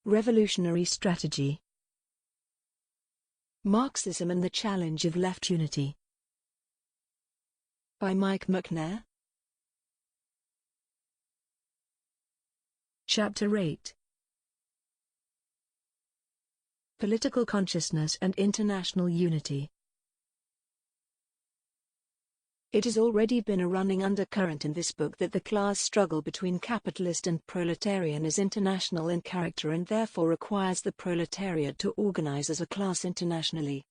Revolutionary Strategy. Marxism and the Challenge of Left Unity. By Mike Macnair. Chapter 8. Political Consciousness and International Unity. It has already been a running undercurrent in this book that the class struggle between capitalist and proletarian is international in character and therefore requires the proletariat to organize as a class internationally.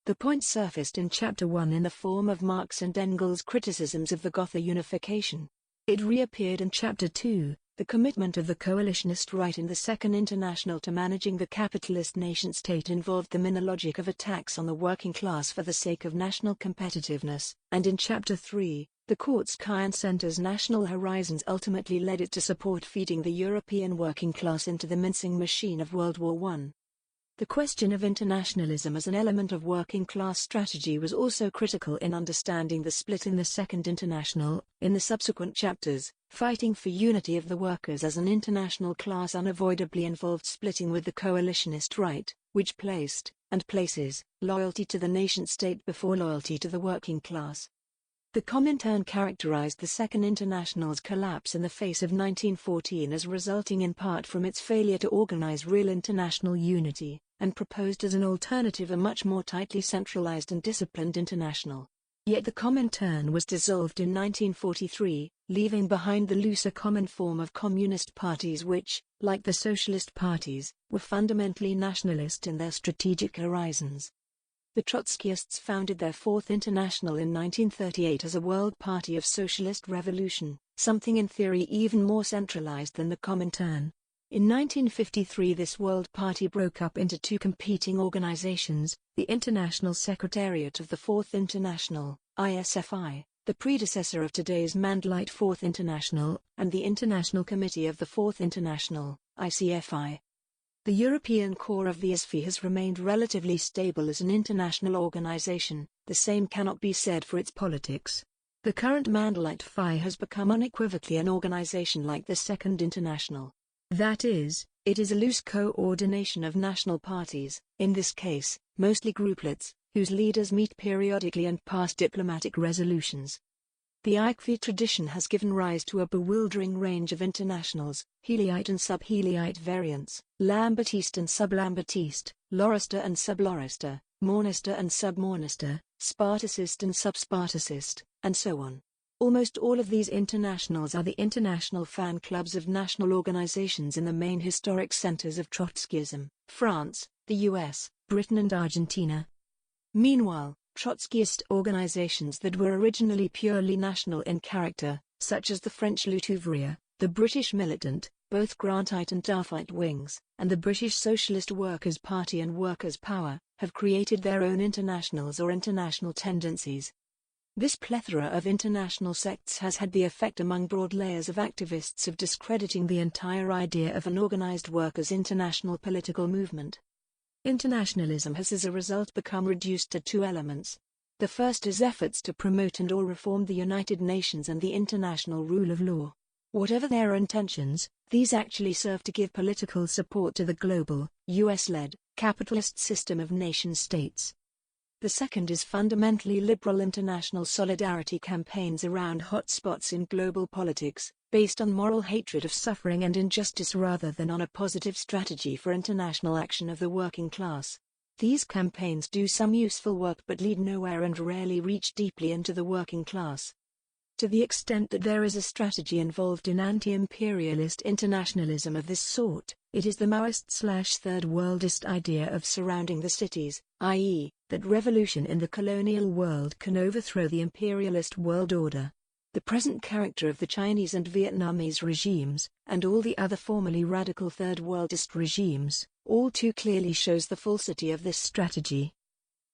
The point surfaced in Chapter 1 in the form of Marx and Engels' criticisms of the Gotha unification. It reappeared in Chapter 2, the commitment of the coalitionist right in the Second International to managing the capitalist nation-state involved them in a logic of attacks on the working class for the sake of national competitiveness, and in Chapter 3, the Kurzkine Center's national horizons ultimately led it to support feeding the European working class into the mincing machine of World War I. The question of internationalism as an element of working class strategy was also critical in understanding the split in the Second International. In the subsequent chapters, fighting for unity of the workers as an international class unavoidably involved splitting with the coalitionist right, which placed, and places, loyalty to the nation-state before loyalty to the working class. The Comintern characterized the Second International's collapse in the face of 1914 as resulting in part from its failure to organize real international unity, and proposed as an alternative a much more tightly centralized and disciplined international. Yet the Comintern was dissolved in 1943, leaving behind the looser common form of communist parties which, like the socialist parties, were fundamentally nationalist in their strategic horizons. The Trotskyists founded their Fourth International in 1938 as a world party of socialist revolution, something in theory even more centralized than the Comintern. In 1953 this World Party broke up into two competing organizations, the International Secretariat of the Fourth International, ISFI, the predecessor of today's Mandalite Fourth International, and the International Committee of the Fourth International, ICFI. The European core of the ISFI has remained relatively stable as an international organization, the same cannot be said for its politics. The current Mandalite FI has become unequivocally an organization like the Second International. That is, it is a loose coordination of national parties, in this case, mostly grouplets, whose leaders meet periodically and pass diplomatic resolutions. The ICFI tradition has given rise to a bewildering range of internationals, Heliite and sub-Heliite variants, Lambertiste and sub-Lambertiste, Laurista and sub-Laurista, Mornista and sub-Mornista, Spartacist and sub-Spartacist, and so on. Almost all of these internationals are the international fan clubs of national organizations in the main historic centers of Trotskyism, France, the US, Britain and Argentina. Meanwhile, Trotskyist organizations that were originally purely national in character, such as the French Lutte Ouvrière, the British Militant, both Grantite and Darfite wings, and the British Socialist Workers' Party and Workers' Power, have created their own internationals or international tendencies. This plethora of international sects has had the effect among broad layers of activists of discrediting the entire idea of an organized workers' international political movement. Internationalism has as a result become reduced to two elements. The first is efforts to promote and/or reform the United Nations and the international rule of law. Whatever their intentions, these actually serve to give political support to the global, US-led, capitalist system of nation-states. The second is fundamentally liberal international solidarity campaigns around hotspots in global politics, based on moral hatred of suffering and injustice rather than on a positive strategy for international action of the working class. These campaigns do some useful work but lead nowhere and rarely reach deeply into the working class. To the extent that there is a strategy involved in anti-imperialist internationalism of this sort, it is the Maoist/Third Worldist idea of surrounding the cities, i.e., that revolution in the colonial world can overthrow the imperialist world order. The present character of the Chinese and Vietnamese regimes, and all the other formerly radical Third Worldist regimes, all too clearly shows the falsity of this strategy.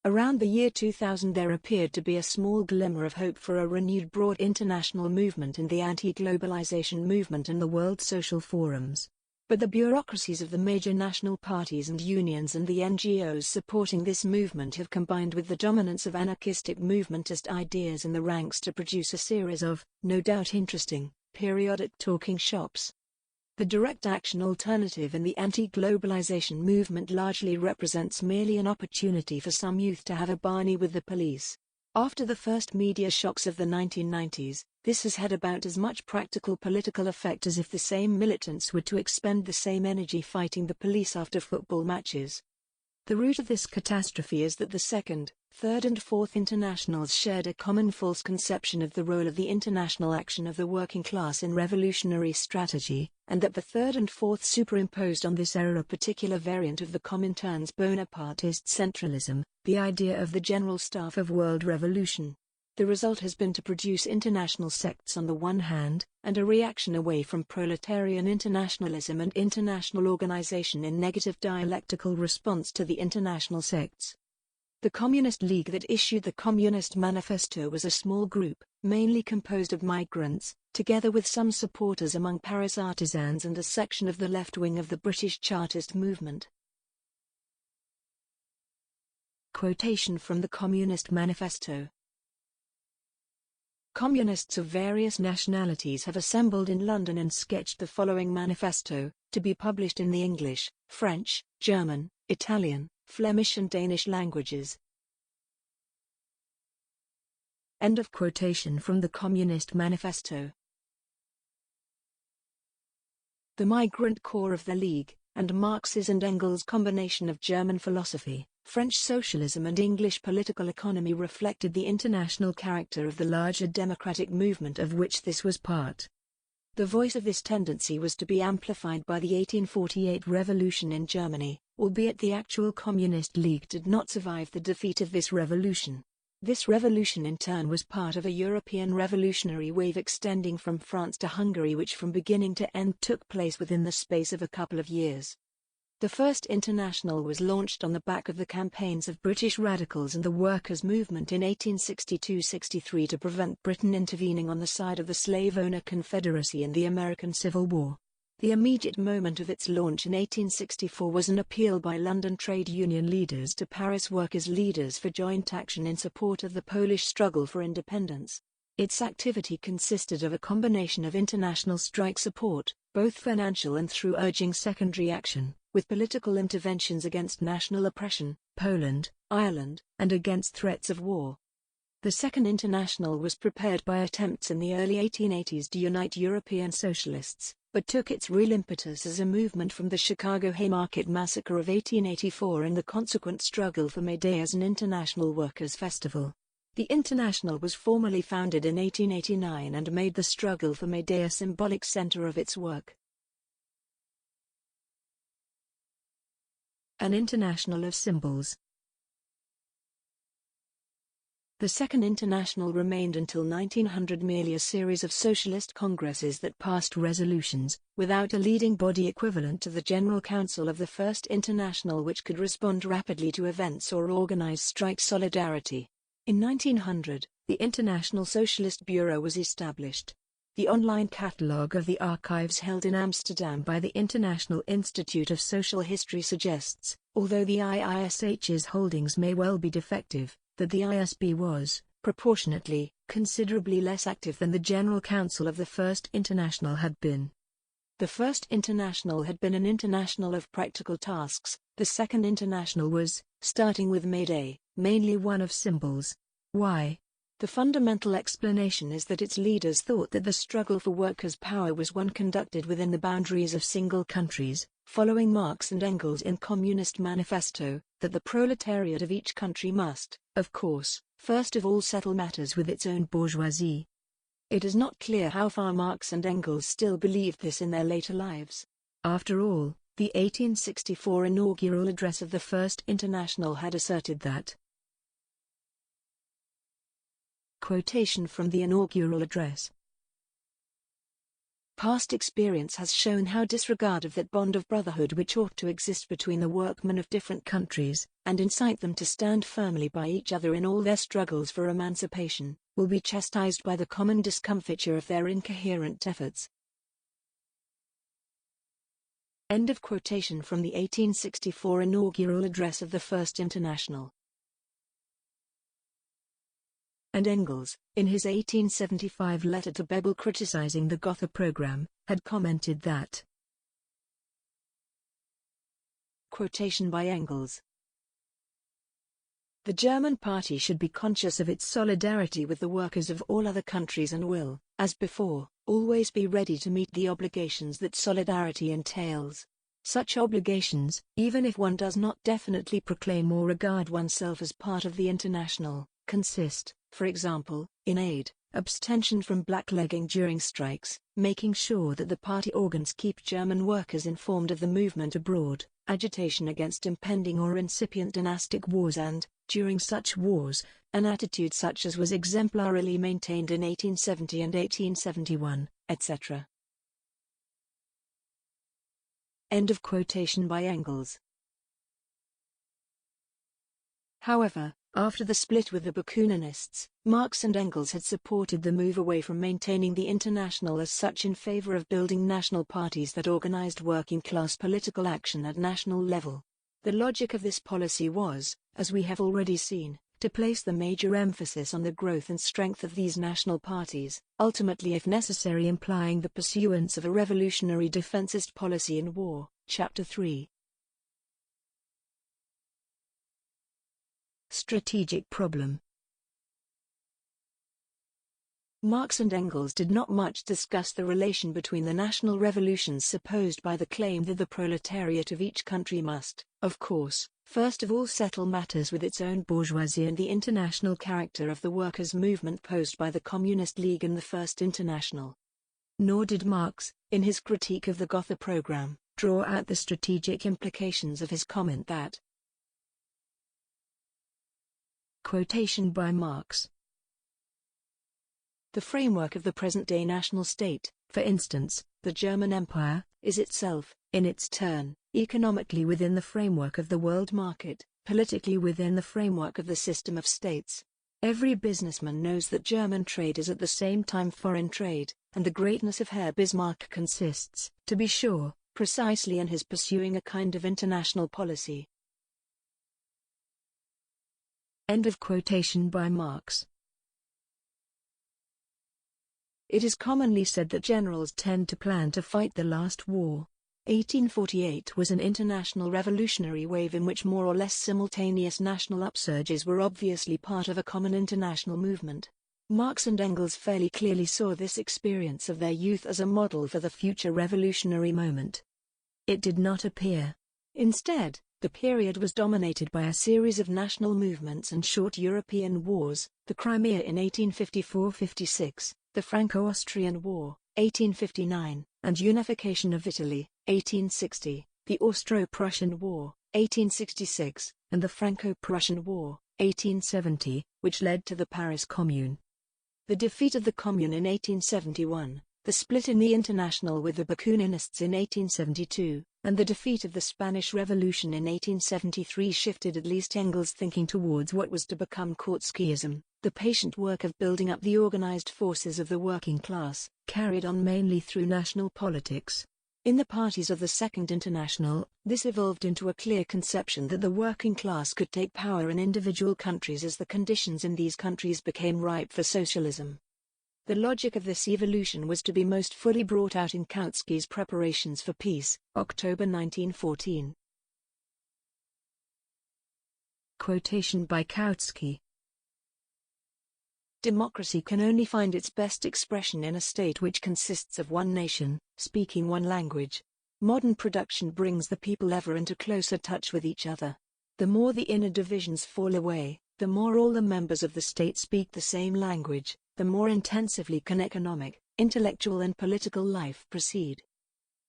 Around the year 2000 there appeared to be a small glimmer of hope for a renewed broad international movement in the anti-globalization movement and the World Social Forums. But the bureaucracies of the major national parties and unions and the NGOs supporting this movement have combined with the dominance of anarchistic movementist ideas in the ranks to produce a series of, no doubt interesting, periodic talking shops. The direct action alternative in the anti-globalization movement largely represents merely an opportunity for some youth to have a barney with the police. After the first media shocks of the 1990s, this has had about as much practical political effect as if the same militants were to expend the same energy fighting the police after football matches. The root of this catastrophe is that the Second, Third and Fourth Internationals shared a common false conception of the role of the international action of the working class in revolutionary strategy, and that the Third and Fourth superimposed on this error a particular variant of the Comintern's Bonapartist centralism, the idea of the General Staff of World Revolution. The result has been to produce international sects on the one hand, and a reaction away from proletarian internationalism and international organization in negative dialectical response to the international sects. The Communist League that issued the Communist Manifesto was a small group, mainly composed of migrants, together with some supporters among Paris artisans and a section of the left wing of the British Chartist movement. Quotation from the Communist Manifesto. Communists of various nationalities have assembled in London and sketched the following manifesto, to be published in the English, French, German, Italian, Flemish and Danish languages. End of quotation from the Communist Manifesto. The migrant core of the League, and Marx's and Engels' combination of German philosophy, French socialism and English political economy reflected the international character of the larger democratic movement of which this was part. The voice of this tendency was to be amplified by the 1848 revolution in Germany, albeit the actual Communist League did not survive the defeat of this revolution. This revolution in turn was part of a European revolutionary wave extending from France to Hungary, which from beginning to end took place within the space of a couple of years. The First International was launched on the back of the campaigns of British radicals and the workers' movement in 1862-63 to prevent Britain intervening on the side of the slave-owner Confederacy in the American Civil War. The immediate moment of its launch in 1864 was an appeal by London trade union leaders to Paris workers' leaders for joint action in support of the Polish struggle for independence. Its activity consisted of a combination of international strike support, both financial and through urging secondary action, with political interventions against national oppression, Poland, Ireland, and against threats of war. The Second International was prepared by attempts in the early 1880s to unite European socialists, but took its real impetus as a movement from the Chicago Haymarket Massacre of 1884 and the consequent struggle for May Day as an international workers' festival. The International was formally founded in 1889 and made the struggle for May Day a symbolic center of its work. An international of symbols. The Second International remained until 1900 merely a series of socialist congresses that passed resolutions, without a leading body equivalent to the General Council of the First International which could respond rapidly to events or organize strike solidarity. In 1900, the International Socialist Bureau was established. The online catalogue of the archives held in Amsterdam by the International Institute of Social History suggests, although the IISH's holdings may well be defective, that the ISB was, proportionately, considerably less active than the General Council of the First International had been. The First International had been an international of practical tasks, the Second International was, starting with May Day, mainly one of symbols. Why? The fundamental explanation is that its leaders thought that the struggle for workers' power was one conducted within the boundaries of single countries, following Marx and Engels in Communist Manifesto, that the proletariat of each country must, of course, first of all settle matters with its own bourgeoisie. It is not clear how far Marx and Engels still believed this in their later lives. After all, the 1864 inaugural address of the First International had asserted that. Quotation from the inaugural address. Past experience has shown how disregard of that bond of brotherhood which ought to exist between the workmen of different countries, and incite them to stand firmly by each other in all their struggles for emancipation, will be chastised by the common discomfiture of their incoherent efforts. End of quotation from the 1864 inaugural address of the First International. And Engels, in his 1875 letter to Bebel criticizing the Gotha program, had commented that quotation by Engels. The German party should be conscious of its solidarity with the workers of all other countries and will, as before, always be ready to meet the obligations that solidarity entails. Such obligations, even if one does not definitely proclaim or regard oneself as part of the international, consist, for example, in aid, abstention from blacklegging during strikes, making sure that the party organs keep German workers informed of the movement abroad, agitation against impending or incipient dynastic wars and, during such wars, an attitude such as was exemplarily maintained in 1870 and 1871, etc. End of quotation by Engels. However, after the split with the Bakuninists, Marx and Engels had supported the move away from maintaining the international as such in favor of building national parties that organized working-class political action at national level. The logic of this policy was, as we have already seen, to place the major emphasis on the growth and strength of these national parties, ultimately if necessary implying the pursuance of a revolutionary defensist policy in war. Chapter 3. Strategic problem. Marx and Engels did not much discuss the relation between the national revolutions supposed by the claim that the proletariat of each country must, of course, first of all settle matters with its own bourgeoisie and the international character of the workers' movement posed by the Communist League and the First International. Nor did Marx, in his critique of the Gotha program, draw out the strategic implications of his comment that quotation by Marx. The framework of the present-day national state, for instance, the German Empire, is itself, in its turn, economically within the framework of the world market, politically within the framework of the system of states. Every businessman knows that German trade is at the same time foreign trade, and the greatness of Herr Bismarck consists, to be sure, precisely in his pursuing a kind of international policy. End of quotation by Marx. It is commonly said that generals tend to plan to fight the last war. 1848 was an international revolutionary wave in which more or less simultaneous national upsurges were obviously part of a common international movement. Marx and Engels fairly clearly saw this experience of their youth as a model for the future revolutionary moment. It did not appear. Instead, the period was dominated by a series of national movements and short European wars, the Crimea in 1854-56, the Franco-Austrian War, 1859, and unification of Italy, 1860, the Austro-Prussian War, 1866, and the Franco-Prussian War, 1870, which led to the Paris Commune. The defeat of the Commune in 1871, the split in the International with the Bakuninists in 1872, and the defeat of the Spanish Revolution in 1873 shifted at least Engels' thinking towards what was to become Kautskyism, the patient work of building up the organized forces of the working class, carried on mainly through national politics. In the parties of the Second International, this evolved into a clear conception that the working class could take power in individual countries as the conditions in these countries became ripe for socialism. The logic of this evolution was to be most fully brought out in Kautsky's Preparations for Peace, October 1914. Quotation by Kautsky. Democracy can only find its best expression in a state which consists of one nation, speaking one language. Modern production brings the people ever into closer touch with each other. The more the inner divisions fall away, the more all the members of the state speak the same language, the more intensively can economic, intellectual and political life proceed.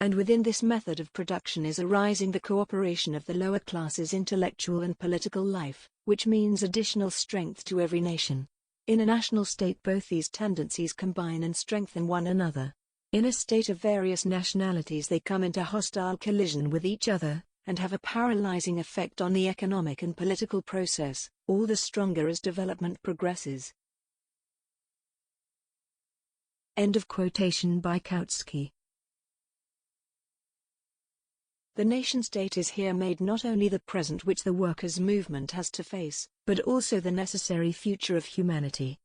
And within this method of production is arising the cooperation of the lower classes' intellectual and political life, which means additional strength to every nation. In a national state both these tendencies combine and strengthen one another. In a state of various nationalities they come into hostile collision with each other, and have a paralyzing effect on the economic and political process, all the stronger as development progresses. End of quotation by Kautsky. The nation-state is here made not only the present which the workers' movement has to face, but also the necessary future of humanity.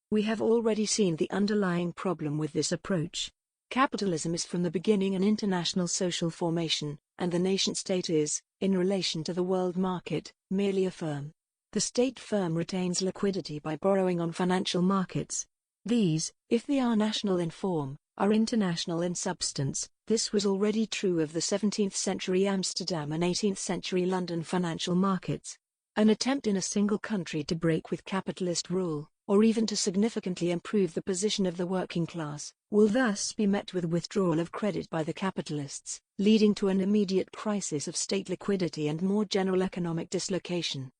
We have already seen the underlying problem with this approach. Capitalism is from the beginning an international social formation, and the nation-state is, in relation to the world market, merely a firm. The state firm retains liquidity by borrowing on financial markets. These, if they are national in form, are international in substance. This was already true of the 17th century Amsterdam and 18th century London financial markets. An attempt in a single country to break with capitalist rule, or even to significantly improve the position of the working class, will thus be met with withdrawal of credit by the capitalists, leading to an immediate crisis of state liquidity and more general economic dislocation.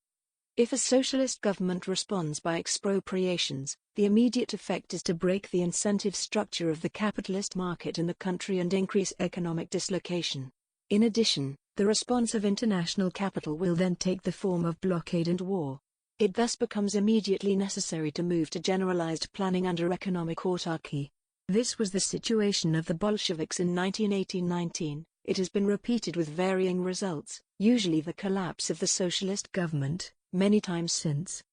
If a socialist government responds by expropriations, the immediate effect is to break the incentive structure of the capitalist market in the country and increase economic dislocation. In addition, the response of international capital will then take the form of blockade and war. It thus becomes immediately necessary to move to generalized planning under economic autarky. This was the situation of the Bolsheviks in 1918-19. It has been repeated with varying results, usually the collapse of the socialist government, many times since.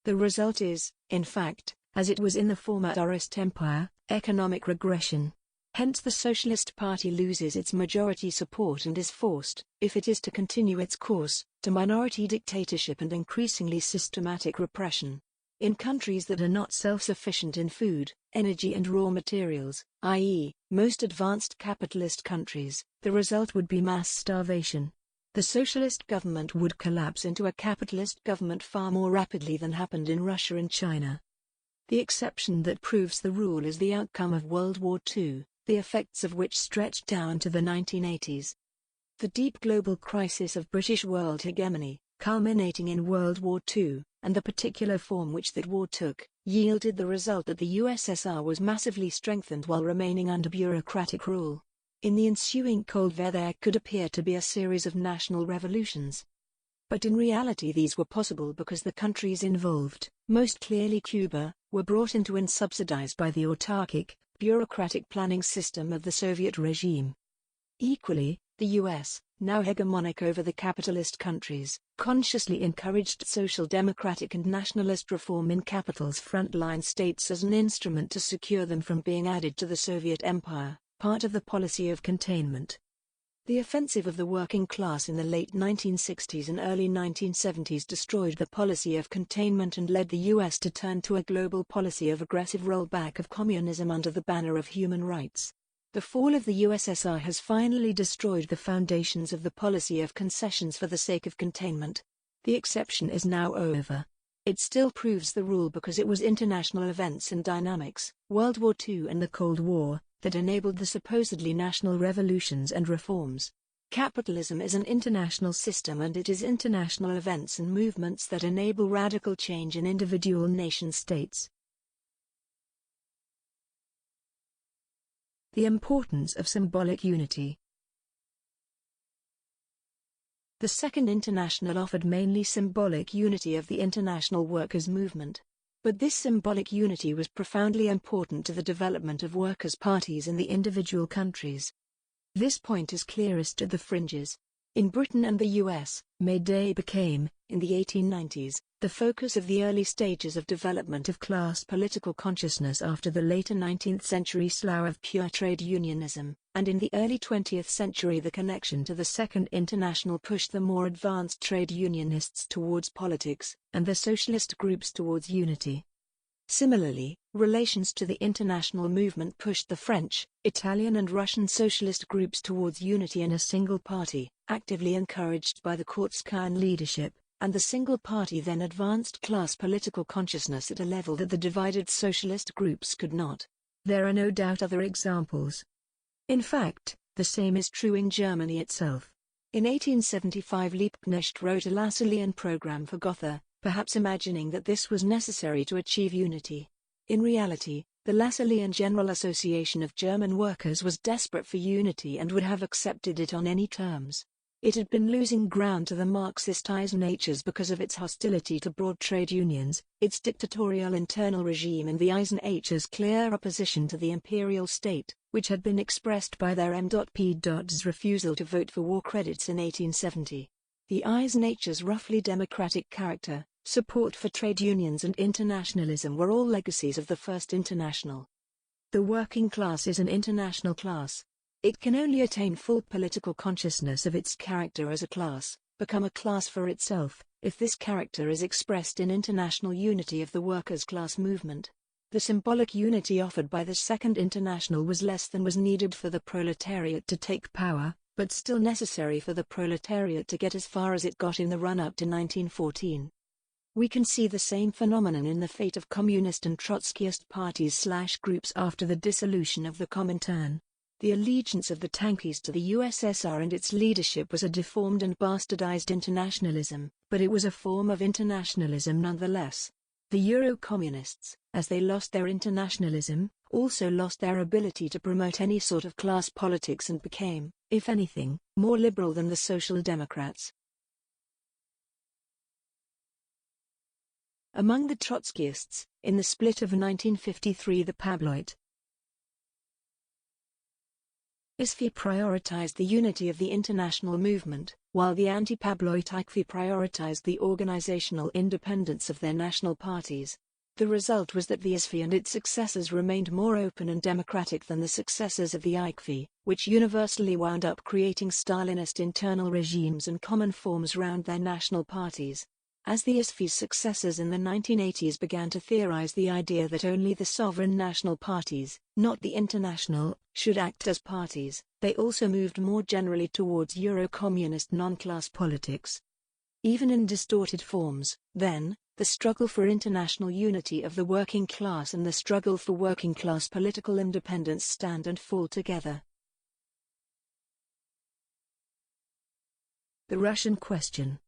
The result is, in fact, as it was in the former Tsarist Empire, economic regression. Hence the Socialist Party loses its majority support and is forced, if it is to continue its course, to minority dictatorship and increasingly systematic repression. In countries that are not self-sufficient in food, energy and raw materials, i.e., most advanced capitalist countries, the result would be mass starvation. The socialist government would collapse into a capitalist government far more rapidly than happened in Russia and China. The exception that proves the rule is the outcome of World War II, the effects of which stretched down to the 1980s. The deep global crisis of British world hegemony, culminating in World War II, and the particular form which that war took, yielded the result that the USSR was massively strengthened while remaining under bureaucratic rule. In the ensuing Cold War there could appear to be a series of national revolutions. But in reality these were possible because the countries involved, most clearly Cuba, were brought into and subsidized by the autarkic, bureaucratic planning system of the Soviet regime. Equally, the US, now hegemonic over the capitalist countries, consciously encouraged social democratic and nationalist reform in capital's frontline states as an instrument to secure them from being added to the Soviet Empire, part of the policy of containment. The offensive of the working class in the late 1960s and early 1970s destroyed the policy of containment and led the US to turn to a global policy of aggressive rollback of communism under the banner of human rights. The fall of the USSR has finally destroyed the foundations of the policy of concessions for the sake of containment. The exception is now over. It still proves the rule because it was international events and dynamics, World War II and the Cold War, that enabled the supposedly national revolutions and reforms. Capitalism is an international system and it is international events and movements that enable radical change in individual nation-states. The importance of symbolic unity. The Second International offered mainly symbolic unity of the international workers' movement. But this symbolic unity was profoundly important to the development of workers' parties in the individual countries. This point is clearest at the fringes. In Britain and the US, May Day became, in the 1890s, the focus of the early stages of development of class political consciousness after the later 19th century slough of pure trade unionism, and in the early 20th century the connection to the Second International pushed the more advanced trade unionists towards politics, and the socialist groups towards unity. Similarly, relations to the international movement pushed the French, Italian and Russian socialist groups towards unity in a single party, actively encouraged by the Kurzkayan leadership, and the single party then advanced class political consciousness at a level that the divided socialist groups could not. There are no doubt other examples. In fact, the same is true in Germany itself. In 1875 Liebknecht wrote a Lassallean program for Gotha, perhaps imagining that this was necessary to achieve unity. In reality, the Lassallean General Association of German Workers was desperate for unity and would have accepted it on any terms. It had been losing ground to the Marxist Eisenachers because of its hostility to broad trade unions, its dictatorial internal regime and the Eisenachers' clear opposition to the imperial state, which had been expressed by their M.P.'s refusal to vote for war credits in 1870. The Eisenachers' roughly democratic character, support for trade unions and internationalism were all legacies of the First International. The working class is an international class. It can only attain full political consciousness of its character as a class, become a class for itself, if this character is expressed in international unity of the workers' class movement. The symbolic unity offered by the Second International was less than was needed for the proletariat to take power, but still necessary for the proletariat to get as far as it got in the run-up to 1914. We can see the same phenomenon in the fate of communist and Trotskyist parties/groups after the dissolution of the Comintern. The allegiance of the Tankies to the USSR and its leadership was a deformed and bastardized internationalism, but it was a form of internationalism nonetheless. The Euro-communists, as they lost their internationalism, also lost their ability to promote any sort of class politics and became, if anything, more liberal than the Social Democrats. Among the Trotskyists, in the split of 1953, the Pabloit ISFI prioritized the unity of the international movement, while the anti-Pabloit IKFI prioritized the organizational independence of their national parties. The result was that the ISFI and its successors remained more open and democratic than the successors of the IKFI, which universally wound up creating Stalinist internal regimes and common forms round their national parties. As the ISFI's successors in the 1980s began to theorize the idea that only the sovereign national parties, not the international, should act as parties, they also moved more generally towards Euro-communist non-class politics. Even in distorted forms, then, the struggle for international unity of the working class and the struggle for working class political independence stand and fall together. The Russian question.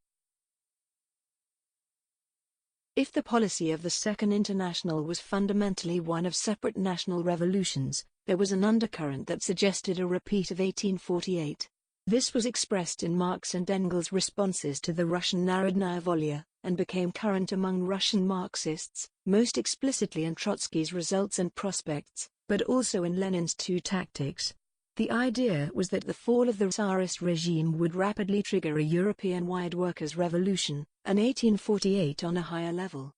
If the policy of the Second International was fundamentally one of separate national revolutions, there was an undercurrent that suggested a repeat of 1848. This was expressed in Marx and Engels' responses to the Russian Narodnaya Volya, and became current among Russian Marxists, most explicitly in Trotsky's Results and Prospects, but also in Lenin's Two Tactics. The idea was that the fall of the Tsarist regime would rapidly trigger a European-wide workers' revolution, an 1848 on a higher level.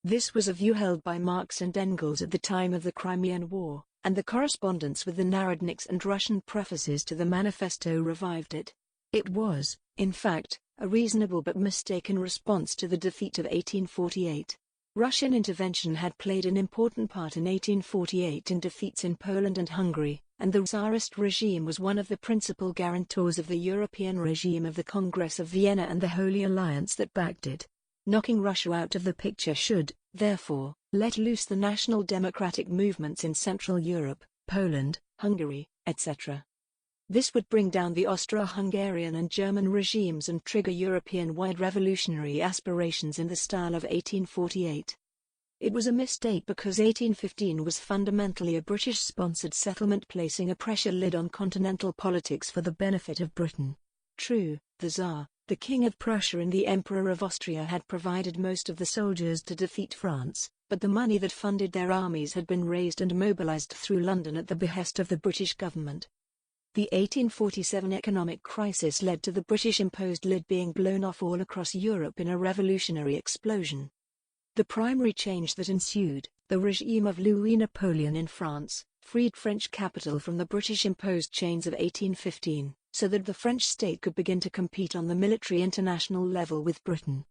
This was a view held by Marx and Engels at the time of the Crimean War, and the correspondence with the Narodniks and Russian prefaces to the manifesto revived it. It was, in fact, a reasonable but mistaken response to the defeat of 1848. Russian intervention had played an important part in 1848 in defeats in Poland and Hungary, and the Tsarist regime was one of the principal guarantors of the European regime of the Congress of Vienna and the Holy Alliance that backed it. Knocking Russia out of the picture should, therefore, let loose the national democratic movements in Central Europe, Poland, Hungary, etc. This would bring down the Austro-Hungarian and German regimes and trigger European-wide revolutionary aspirations in the style of 1848. It was a mistake because 1815 was fundamentally a British-sponsored settlement placing a pressure lid on continental politics for the benefit of Britain. True, the Tsar, the King of Prussia and the Emperor of Austria had provided most of the soldiers to defeat France, but the money that funded their armies had been raised and mobilized through London at the behest of the British government. The 1847 economic crisis led to the British-imposed lid being blown off all across Europe in a revolutionary explosion. The primary change that ensued, the regime of Louis Napoleon in France, freed French capital from the British-imposed chains of 1815, so that the French state could begin to compete on the military international level with Britain.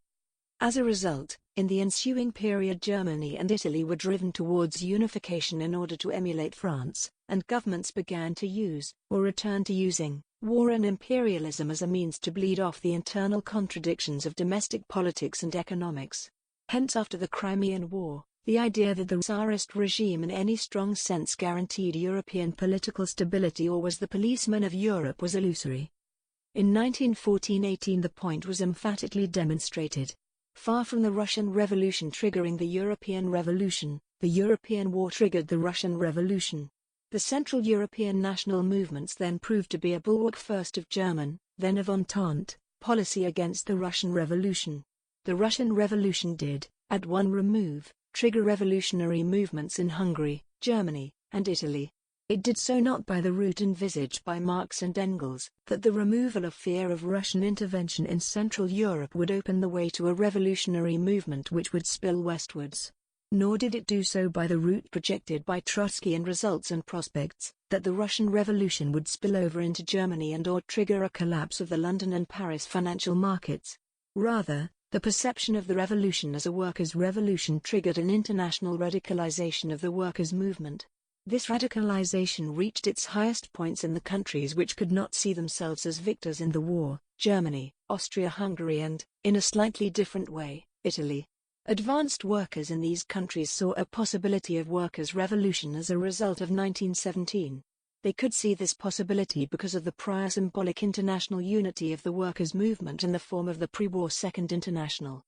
As a result, in the ensuing period Germany and Italy were driven towards unification in order to emulate France, and governments began to use, or return to using, war and imperialism as a means to bleed off the internal contradictions of domestic politics and economics. Hence after the Crimean War, the idea that the Tsarist regime in any strong sense guaranteed European political stability or was the policeman of Europe was illusory. In 1914-18 the point was emphatically demonstrated. Far from the Russian Revolution triggering the European Revolution, the European War triggered the Russian Revolution. The Central European national movements then proved to be a bulwark first of German, then of Entente, policy against the Russian Revolution. The Russian Revolution did, at one remove, trigger revolutionary movements in Hungary, Germany, and Italy. It did so not by the route envisaged by Marx and Engels, that the removal of fear of Russian intervention in Central Europe would open the way to a revolutionary movement which would spill westwards. nor did it do so by the route projected by Trotsky in Results and Prospects, that the Russian Revolution would spill over into Germany and or trigger a collapse of the London and Paris financial markets. Rather, the perception of the revolution as a workers' revolution triggered an international radicalization of the workers' movement. This radicalization reached its highest points in the countries which could not see themselves as victors in the war, Germany, Austria-Hungary and, in a slightly different way, Italy. Advanced workers in these countries saw a possibility of workers' revolution as a result of 1917. They could see this possibility because of the prior symbolic international unity of the workers' movement in the form of the pre-war Second International.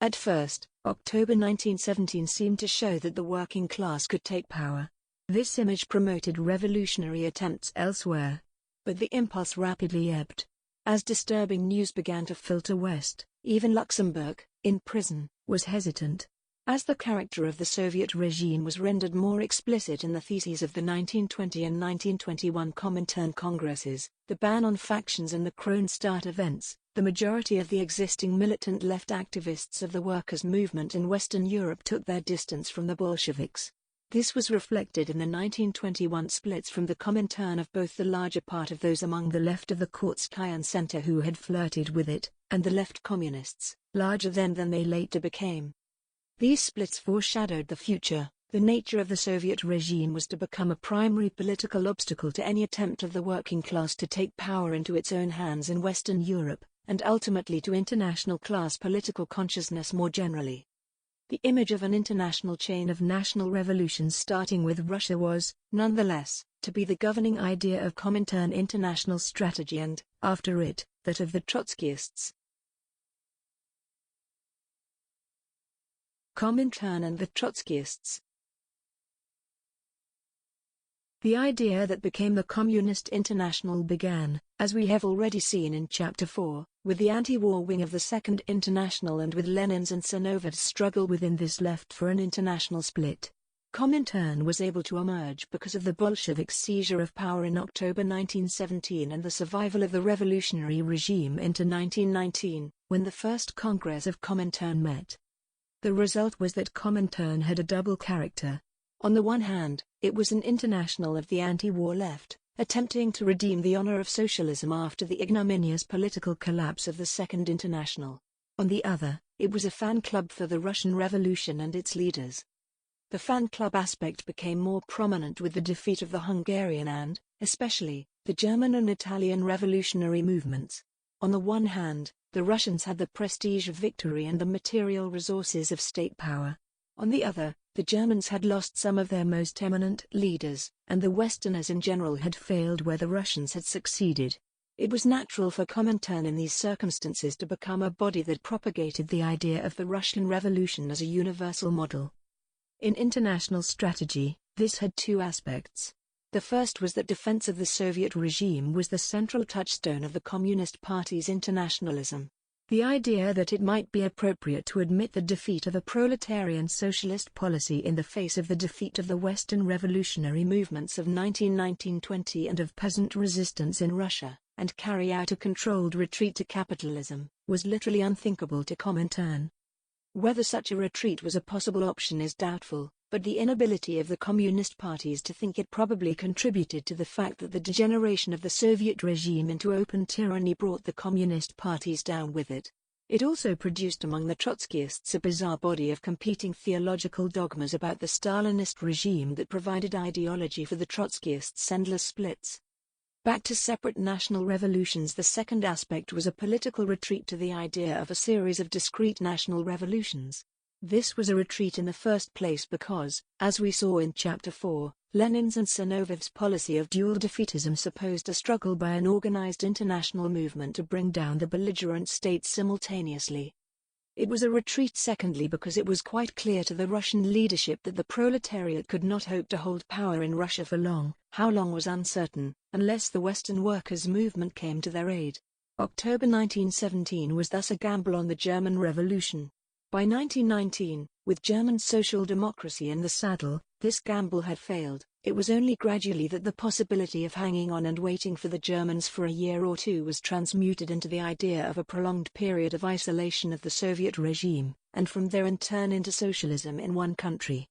At first, October 1917 seemed to show that the working class could take power. This image promoted revolutionary attempts elsewhere. But the impulse rapidly ebbed. As disturbing news began to filter west, even Luxembourg, in prison, was hesitant. As the character of the Soviet regime was rendered more explicit in the theses of the 1920 and 1921 Comintern Congresses, the ban on factions and the Kronstadt events, the majority of the existing militant left activists of the workers' movement in Western Europe took their distance from the Bolsheviks. This was reflected in the 1921 splits from the Comintern of both the larger part of those among the left of the Kurzkayan Center who had flirted with it, and the left communists, larger then than they later became. These splits foreshadowed the future. The nature of the Soviet regime was to become a primary political obstacle to any attempt of the working class to take power into its own hands in Western Europe, and ultimately to international class political consciousness more generally. The image of an international chain of national revolutions starting with Russia was, nonetheless, to be the governing idea of Comintern international strategy and, after it, that of the Trotskyists. Comintern and the Trotskyists. The idea that became the Communist International began, as we have already seen in Chapter 4, with the anti-war wing of the Second International and with Lenin's and Zinovev's struggle within this left for an international split. Comintern was able to emerge because of the Bolsheviks' seizure of power in October 1917 and the survival of the revolutionary regime into 1919, when the first Congress of Comintern met. The result was that Comintern had a double character. On the one hand, it was an international of the anti-war left, attempting to redeem the honor of socialism after the ignominious political collapse of the Second International. On the other, it was a fan club for the Russian Revolution and its leaders. The fan club aspect became more prominent with the defeat of the Hungarian and, especially, the German and Italian revolutionary movements. On the one hand, the Russians had the prestige of victory and the material resources of state power. On the other, the Germans had lost some of their most eminent leaders, and the Westerners in general had failed where the Russians had succeeded. It was natural for Comintern in these circumstances to become a body that propagated the idea of the Russian Revolution as a universal model. In international strategy, this had two aspects. The first was that defense of the Soviet regime was the central touchstone of the Communist Party's internationalism. The idea that it might be appropriate to admit the defeat of a proletarian socialist policy in the face of the defeat of the Western revolutionary movements of 1919-20 and of peasant resistance in Russia, and carry out a controlled retreat to capitalism, was literally unthinkable to Comintern. Whether such a retreat was a possible option is doubtful, but the inability of the communist parties to think it probably contributed to the fact that the degeneration of the Soviet regime into open tyranny brought the communist parties down with it. It also produced among the Trotskyists a bizarre body of competing theological dogmas about the Stalinist regime that provided ideology for the Trotskyists' endless splits. Back to separate national revolutions. The second aspect was a political retreat to the idea of a series of discrete national revolutions. This was a retreat in the first place because, as we saw in Chapter 4, Lenin's and Zinovev's policy of dual defeatism supposed a struggle by an organized international movement to bring down the belligerent states simultaneously. It was a retreat secondly because it was quite clear to the Russian leadership that the proletariat could not hope to hold power in Russia for long, how long was uncertain, unless the Western workers' movement came to their aid. October 1917 was thus a gamble on the German Revolution. By 1919, with German social democracy in the saddle, This gamble had failed. It was only gradually that the possibility of hanging on and waiting for the Germans for a year or two was transmuted into the idea of a prolonged period of isolation of the Soviet regime, and from there in turn into socialism in one country.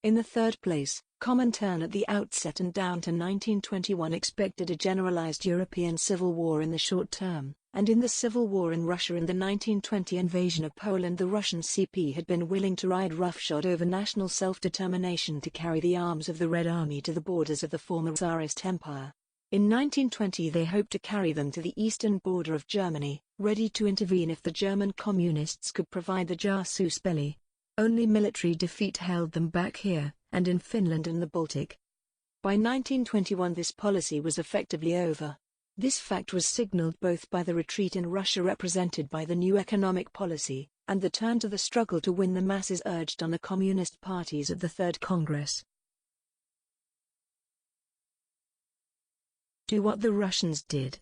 In the third place, Comintern at the outset and down to 1921 expected a generalized European civil war in the short term, and in the civil war in Russia and the 1920 invasion of Poland the Russian CP had been willing to ride roughshod over national self-determination to carry the arms of the Red Army to the borders of the former Tsarist Empire. In 1920 they hoped to carry them to the eastern border of Germany, ready to intervene if the German communists could provide the Jasus belli. Only military defeat held them back here, and in Finland and the Baltic. By 1921 this policy was effectively over. This fact was signaled both by the retreat in Russia represented by the new economic policy, and the turn to the struggle to win the masses urged on the communist parties at the Third Congress. Do what the Russians did.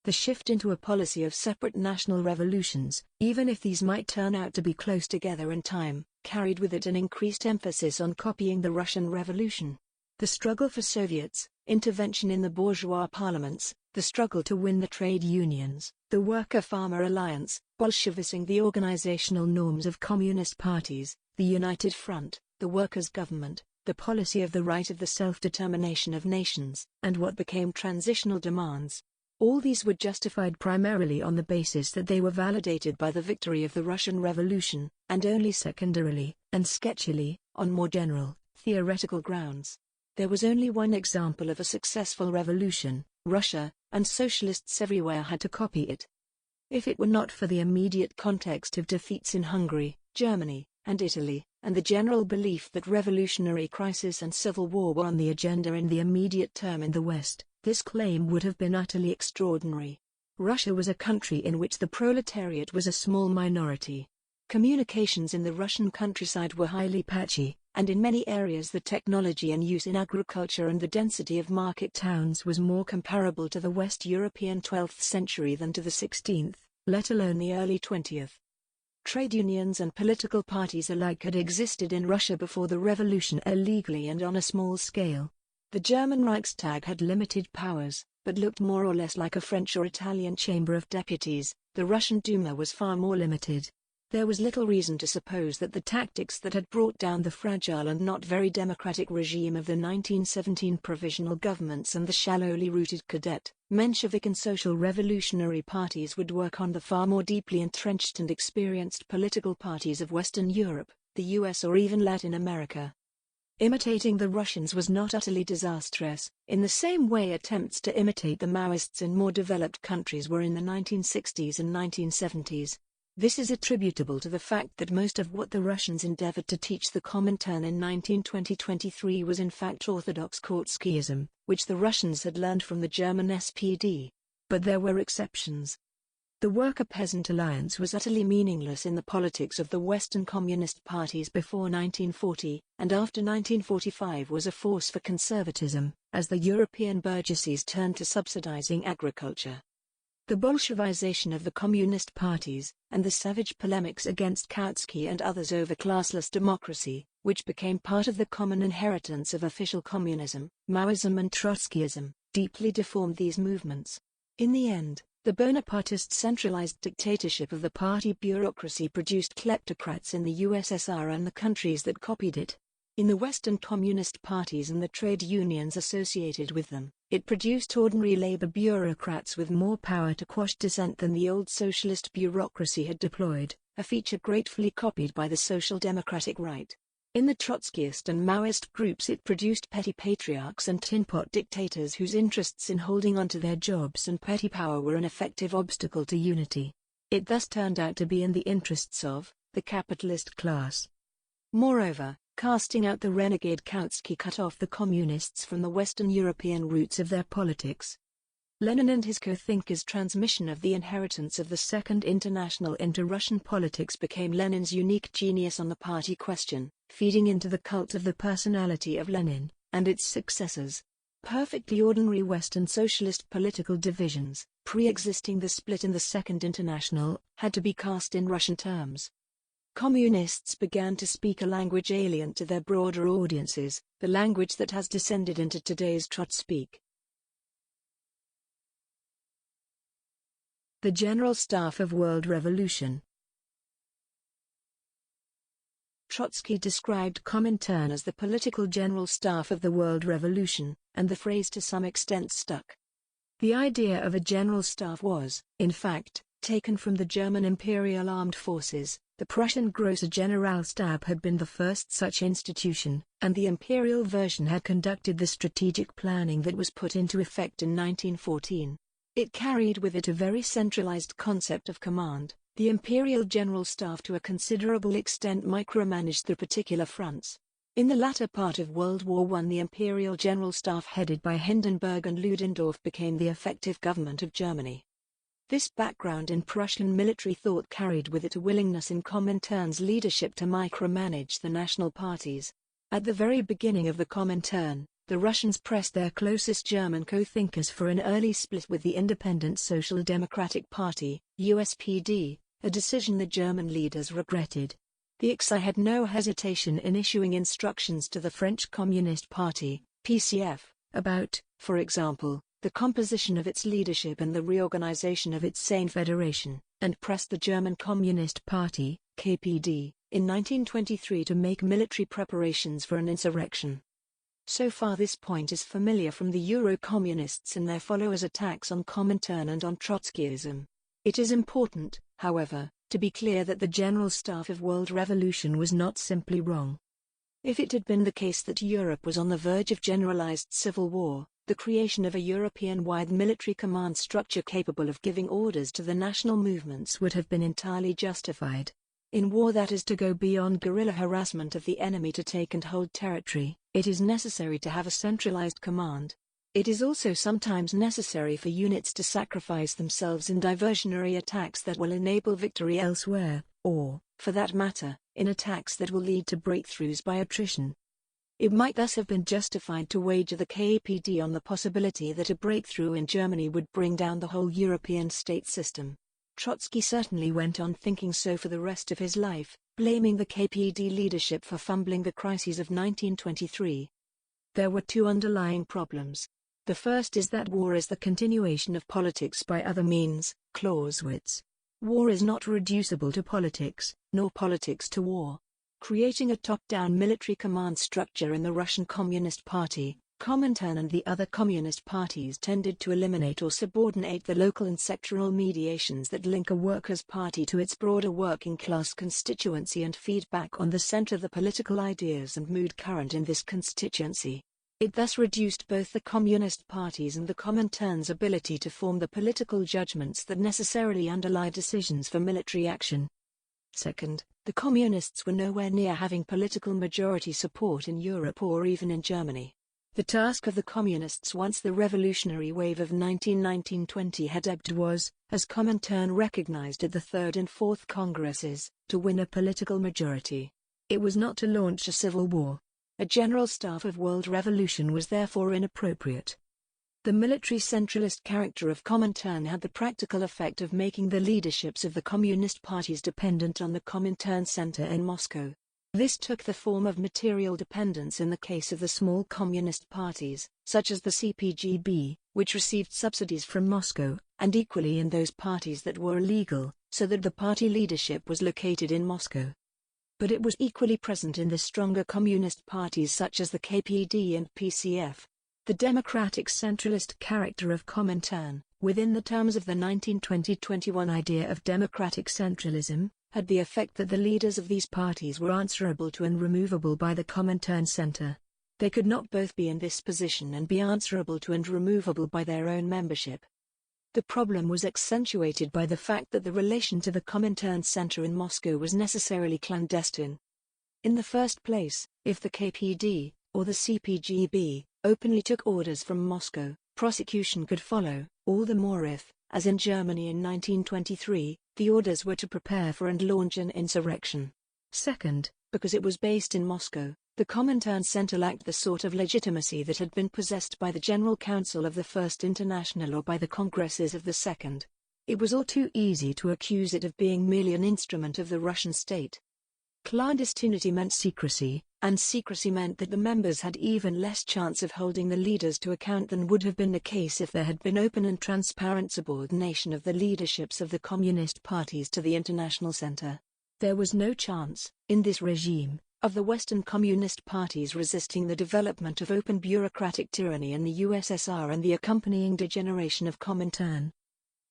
The shift into a policy of separate national revolutions, even if these might turn out to be close together in time, carried with it an increased emphasis on copying the Russian Revolution. The struggle for Soviets, intervention in the bourgeois parliaments, the struggle to win the trade unions, the worker-farmer alliance, Bolshevising the organizational norms of communist parties, the United Front, the workers' government, the policy of the right of the self-determination of nations, and what became transitional demands. All these were justified primarily on the basis that they were validated by the victory of the Russian Revolution, and only secondarily, and sketchily, on more general, theoretical grounds. There was only one example of a successful revolution, Russia, and socialists everywhere had to copy it. If it were not for the immediate context of defeats in Hungary, Germany, and Italy, and the general belief that revolutionary crisis and civil war were on the agenda in the immediate term in the West, this claim would have been utterly extraordinary. Russia was a country in which the proletariat was a small minority. Communications in the Russian countryside were highly patchy, and in many areas the technology in use in agriculture and the density of market towns was more comparable to the West European 12th century than to the 16th, let alone the early 20th. Trade unions and political parties alike had existed in Russia before the revolution illegally and on a small scale. The German Reichstag had limited powers, but looked more or less like a French or Italian Chamber of Deputies. The Russian Duma was far more limited. There was little reason to suppose that the tactics that had brought down the fragile and not very democratic regime of the 1917 provisional governments and the shallowly rooted cadet, Menshevik and social revolutionary parties would work on the far more deeply entrenched and experienced political parties of Western Europe, the US or even Latin America. Imitating the Russians was not utterly disastrous, in the same way attempts to imitate the Maoists in more developed countries were in the 1960s and 1970s. This is attributable to the fact that most of what the Russians endeavored to teach the Comintern in 1920-23 was in fact orthodox Kautskyism, which the Russians had learned from the German SPD. But there were exceptions. The worker-peasant alliance was utterly meaningless in the politics of the Western communist parties before 1940, and after 1945 was a force for conservatism, as the European burgesses turned to subsidizing agriculture. The Bolshevization of the communist parties, and the savage polemics against Kautsky and others over classless democracy, which became part of the common inheritance of official communism, Maoism and Trotskyism, deeply deformed these movements. In the end, the Bonapartist centralized dictatorship of the party bureaucracy produced kleptocrats in the USSR and the countries that copied it. In the Western communist parties and the trade unions associated with them, it produced ordinary labor bureaucrats with more power to quash dissent than the old socialist bureaucracy had deployed, a feature gratefully copied by the social democratic right. In the Trotskyist and Maoist groups it produced petty patriarchs and tin-pot dictators whose interests in holding on to their jobs and petty power were an effective obstacle to unity. It thus turned out to be in the interests of the capitalist class. Moreover, casting out the renegade Kautsky cut off the communists from the Western European roots of their politics. Lenin and his co-thinkers' transmission of the inheritance of the Second International into Russian politics became Lenin's unique genius on the party question, feeding into the cult of the personality of Lenin, and its successors. Perfectly ordinary Western socialist political divisions, pre-existing the split in the Second International, had to be cast in Russian terms. Communists began to speak a language alien to their broader audiences, the language that has descended into today's Trot speak. The General Staff of World Revolution. Trotsky described Comintern as the political general staff of the world revolution, and the phrase to some extent stuck. The idea of a general staff was, in fact, taken from the German Imperial Armed Forces. The Prussian Großer Generalstab had been the first such institution, and the imperial version had conducted the strategic planning that was put into effect in 1914. It carried with it a very centralized concept of command. The Imperial General Staff to a considerable extent micromanaged the particular fronts. In the latter part of World War I, the Imperial General Staff headed by Hindenburg and Ludendorff became the effective government of Germany. This background in Prussian military thought carried with it a willingness in Comintern's leadership to micromanage the national parties. At the very beginning of the Comintern, the Russians pressed their closest German co-thinkers for an early split with the Independent Social Democratic Party, USPD, a decision the German leaders regretted. The XI had no hesitation in issuing instructions to the French Communist Party, PCF, about, for example, the composition of its leadership and the reorganization of its Seine Federation, and pressed the German Communist Party, KPD, in 1923 to make military preparations for an insurrection. So far this point is familiar from the Euro-communists and their followers' attacks on Comintern and on Trotskyism. It is important, however, to be clear that the General Staff of World Revolution was not simply wrong. If it had been the case that Europe was on the verge of generalized civil war, the creation of a European-wide military command structure capable of giving orders to the national movements would have been entirely justified. In war that is to go beyond guerrilla harassment of the enemy to take and hold territory, it is necessary to have a centralized command. It is also sometimes necessary for units to sacrifice themselves in diversionary attacks that will enable victory elsewhere, or, for that matter, in attacks that will lead to breakthroughs by attrition. It might thus have been justified to wager the KPD on the possibility that a breakthrough in Germany would bring down the whole European state system. Trotsky certainly went on thinking so for the rest of his life, blaming the KPD leadership for fumbling the crises of 1923. There were two underlying problems. The first is that war is the continuation of politics by other means, Clausewitz. War is not reducible to politics, nor politics to war. Creating a top-down military command structure in the Russian Communist Party, Comintern and the other communist parties tended to eliminate or subordinate the local and sectoral mediations that link a workers' party to its broader working class constituency and feedback on the center the political ideas and mood current in this constituency. It thus reduced both the communist parties and the Comintern's ability to form the political judgments that necessarily underlie decisions for military action. Second, the communists were nowhere near having political majority support in Europe or even in Germany. The task of the communists once the revolutionary wave of 1919-20 had ebbed was, as Comintern recognized at the Third and Fourth Congresses, to win a political majority. It was not to launch a civil war. A general staff of world revolution was therefore inappropriate. The military centralist character of Comintern had the practical effect of making the leaderships of the communist parties dependent on the Comintern Center in Moscow. This took the form of material dependence in the case of the small communist parties, such as the CPGB, which received subsidies from Moscow, and equally in those parties that were illegal, so that the party leadership was located in Moscow. But it was equally present in the stronger communist parties such as the KPD and PCF. The democratic centralist character of Comintern, within the terms of the 1920-21 idea of democratic centralism, had the effect that the leaders of these parties were answerable to and removable by the Comintern Center. They could not both be in this position and be answerable to and removable by their own membership. The problem was accentuated by the fact that the relation to the Comintern Center in Moscow was necessarily clandestine. In the first place, if the KPD, or the CPGB, openly took orders from Moscow, prosecution could follow, all the more if, as in Germany in 1923, the orders were to prepare for and launch an insurrection. Second, because it was based in Moscow, the Comintern Center lacked the sort of legitimacy that had been possessed by the General Council of the First International or by the Congresses of the Second. It was all too easy to accuse it of being merely an instrument of the Russian state. Clandestinity meant secrecy, and secrecy meant that the members had even less chance of holding the leaders to account than would have been the case if there had been open and transparent subordination of the leaderships of the communist parties to the International Center. There was no chance, in this regime, of the Western communist parties resisting the development of open bureaucratic tyranny in the USSR and the accompanying degeneration of Comintern.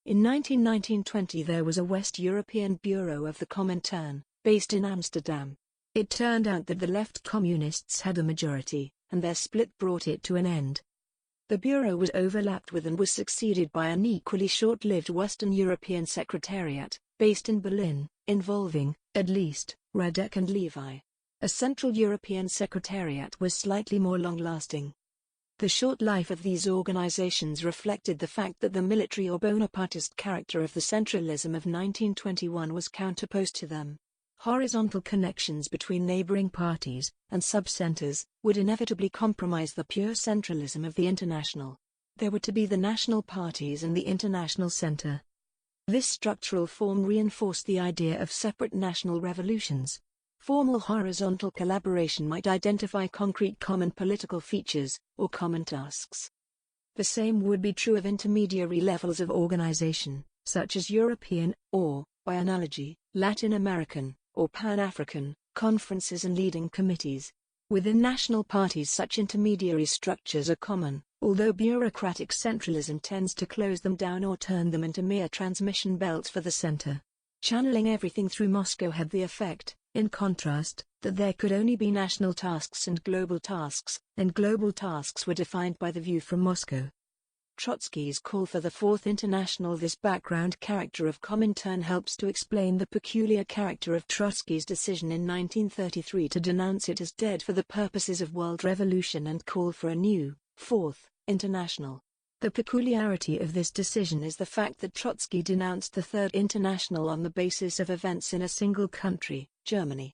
In 1919-20 there was a West European Bureau of the Comintern, based in Amsterdam. It turned out that the left communists had a majority, and their split brought it to an end. The bureau was overlapped with and was succeeded by an equally short-lived Western European Secretariat, based in Berlin, involving, at least, Radek and Levi. A Central European Secretariat was slightly more long-lasting. The short life of these organizations reflected the fact that the military or Bonapartist character of the centralism of 1921 was counterposed to them. Horizontal connections between neighboring parties and sub-centers would inevitably compromise the pure centralism of the International. There were to be the national parties and the International Center. This structural form reinforced the idea of separate national revolutions. Formal horizontal collaboration might identify concrete common political features, or common tasks. The same would be true of intermediary levels of organization, such as European, or, by analogy, Latin American, or Pan-African, conferences and leading committees. Within national parties such intermediary structures are common, although bureaucratic centralism tends to close them down or turn them into mere transmission belts for the center. Channeling everything through Moscow had the effect, in contrast, that there could only be national tasks and global tasks, and global tasks were defined by the view from Moscow. Trotsky's call for the Fourth International. This background character of Comintern helps to explain the peculiar character of Trotsky's decision in 1933 to denounce it as dead for the purposes of world revolution and call for a new, Fourth International. The peculiarity of this decision is the fact that Trotsky denounced the Third International on the basis of events in a single country, Germany.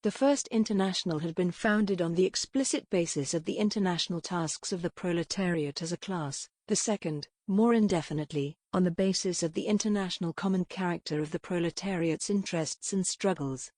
The First International had been founded on the explicit basis of the international tasks of the proletariat as a class, the second, more indefinitely, on the basis of the international common character of the proletariat's interests and struggles.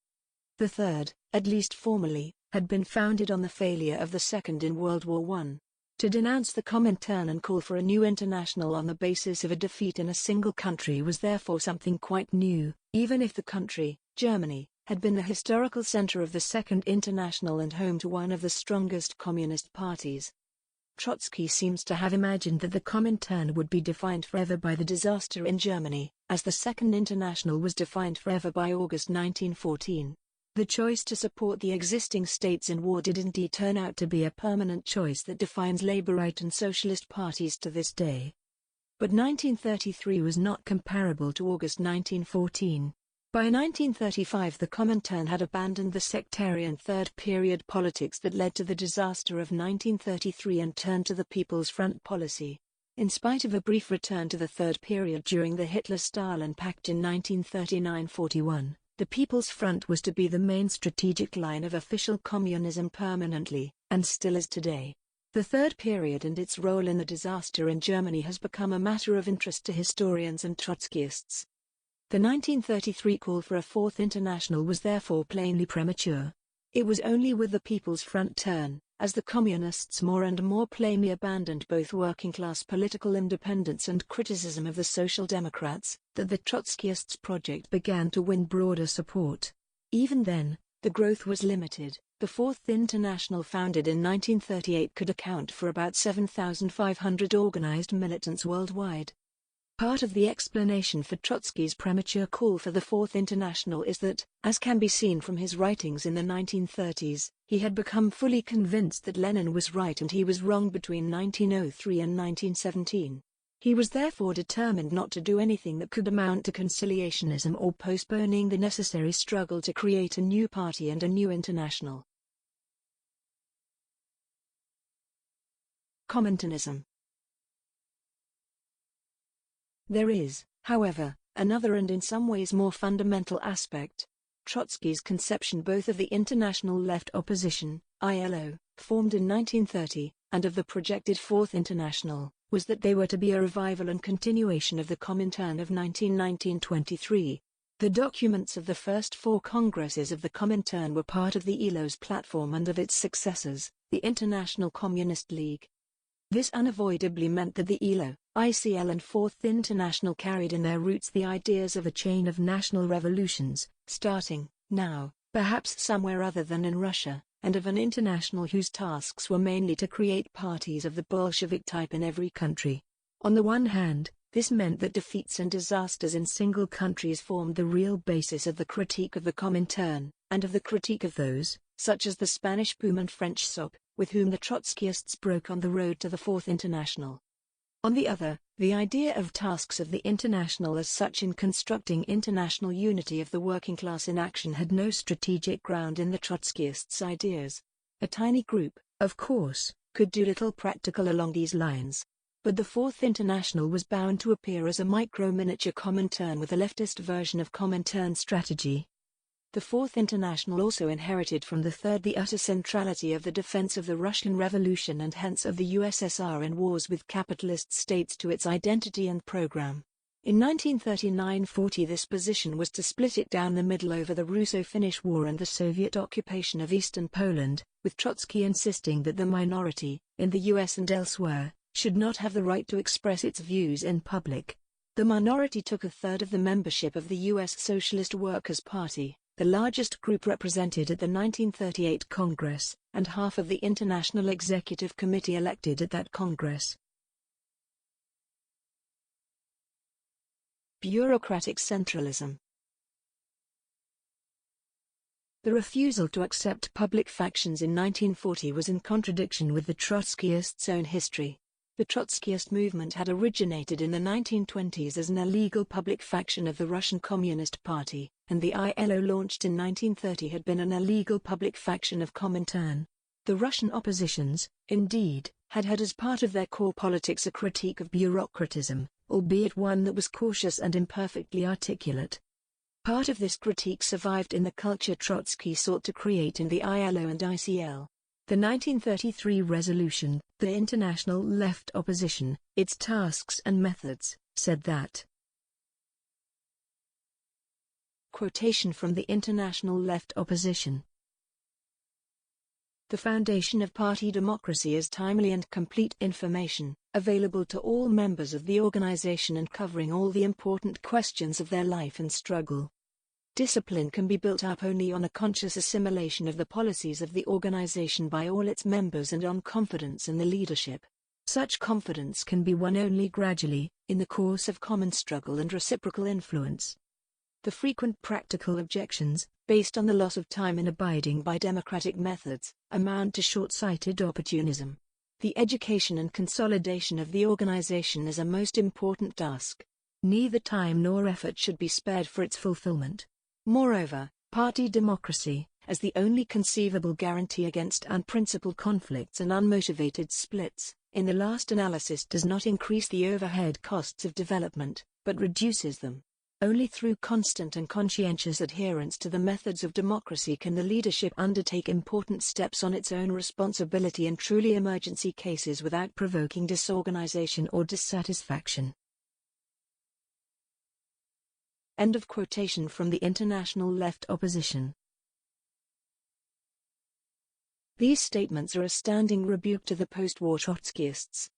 The third, at least formally, had been founded on the failure of the Second in World War I. To denounce the Comintern and call for a new international on the basis of a defeat in a single country was therefore something quite new, even if the country, Germany, had been the historical center of the Second International and home to one of the strongest communist parties. Trotsky seems to have imagined that the Comintern would be defined forever by the disaster in Germany, as the Second International was defined forever by August 1914. The choice to support the existing states in war did indeed turn out to be a permanent choice that defines Labourite and Socialist parties to this day. But 1933 was not comparable to August 1914. By 1935 the Comintern had abandoned the sectarian third period politics that led to the disaster of 1933 and turned to the People's Front policy. In spite of a brief return to the third period during the Hitler-Stalin Pact in 1939-41, the People's Front was to be the main strategic line of official communism permanently, and still is today. The third period and its role in the disaster in Germany has become a matter of interest to historians and Trotskyists. The 1933 call for a Fourth International was therefore plainly premature. It was only with the People's Front turn, as the Communists more and more plainly abandoned both working-class political independence and criticism of the Social Democrats, that the Trotskyists' project began to win broader support. Even then, the growth was limited. The Fourth International, founded in 1938, could account for about 7,500 organized militants worldwide. Part of the explanation for Trotsky's premature call for the Fourth International is that, as can be seen from his writings in the 1930s, he had become fully convinced that Lenin was right and he was wrong between 1903 and 1917. He was therefore determined not to do anything that could amount to conciliationism or postponing the necessary struggle to create a new party and a new international. Cominternism. There is, however, another and in some ways more fundamental aspect. Trotsky's conception both of the International Left Opposition, ILO, formed in 1930, and of the projected Fourth International, was that they were to be a revival and continuation of the Comintern of 1919-23. The documents of the first four Congresses of the Comintern were part of the ILO's platform and of its successors, the International Communist League. This unavoidably meant that the ILO, ICL and Fourth International carried in their roots the ideas of a chain of national revolutions, starting, now, perhaps somewhere other than in Russia, and of an international whose tasks were mainly to create parties of the Bolshevik type in every country. On the one hand, this meant that defeats and disasters in single countries formed the real basis of the critique of the Comintern, and of the critique of those, such as the Spanish POUM and French SOC, with whom the Trotskyists broke on the road to the Fourth International. On the other, the idea of tasks of the International as such in constructing international unity of the working class in action had no strategic ground in the Trotskyists' ideas. A tiny group, of course, could do little practical along these lines. But the Fourth International was bound to appear as a micro-miniature Comintern with a leftist version of Comintern strategy. The Fourth International also inherited from the Third the utter centrality of the defense of the Russian Revolution and hence of the USSR in wars with capitalist states to its identity and program. In 1939-40 this position was to split it down the middle over the Russo-Finnish War and the Soviet occupation of eastern Poland, with Trotsky insisting that the minority, in the US and elsewhere, should not have the right to express its views in public. The minority took a third of the membership of the US Socialist Workers' Party, the largest group represented at the 1938 Congress, and half of the International Executive Committee elected at that Congress. Bureaucratic centralism. The refusal to accept public factions in 1940 was in contradiction with the Trotskyists' own history. The Trotskyist movement had originated in the 1920s as an illegal public faction of the Russian Communist Party, and the ILO launched in 1930 had been an illegal public faction of Comintern. The Russian oppositions, indeed, had as part of their core politics a critique of bureaucratism, albeit one that was cautious and imperfectly articulate. Part of this critique survived in the culture Trotsky sought to create in the ILO and ICL. The 1933 resolution, the International Left Opposition, its tasks and methods, said that. Quotation from the International Left Opposition. The foundation of party democracy is timely and complete information, available to all members of the organization and covering all the important questions of their life and struggle. Discipline can be built up only on a conscious assimilation of the policies of the organization by all its members and on confidence in the leadership. Such confidence can be won only gradually, in the course of common struggle and reciprocal influence. The frequent practical objections, based on the loss of time in abiding by democratic methods, amount to short-sighted opportunism. The education and consolidation of the organization is a most important task. Neither time nor effort should be spared for its fulfillment. Moreover, party democracy, as the only conceivable guarantee against unprincipled conflicts and unmotivated splits, in the last analysis does not increase the overhead costs of development, but reduces them. Only through constant and conscientious adherence to the methods of democracy can the leadership undertake important steps on its own responsibility in truly emergency cases without provoking disorganization or dissatisfaction. End of quotation from the International Left Opposition. These statements are a standing rebuke to the post-war Trotskyists.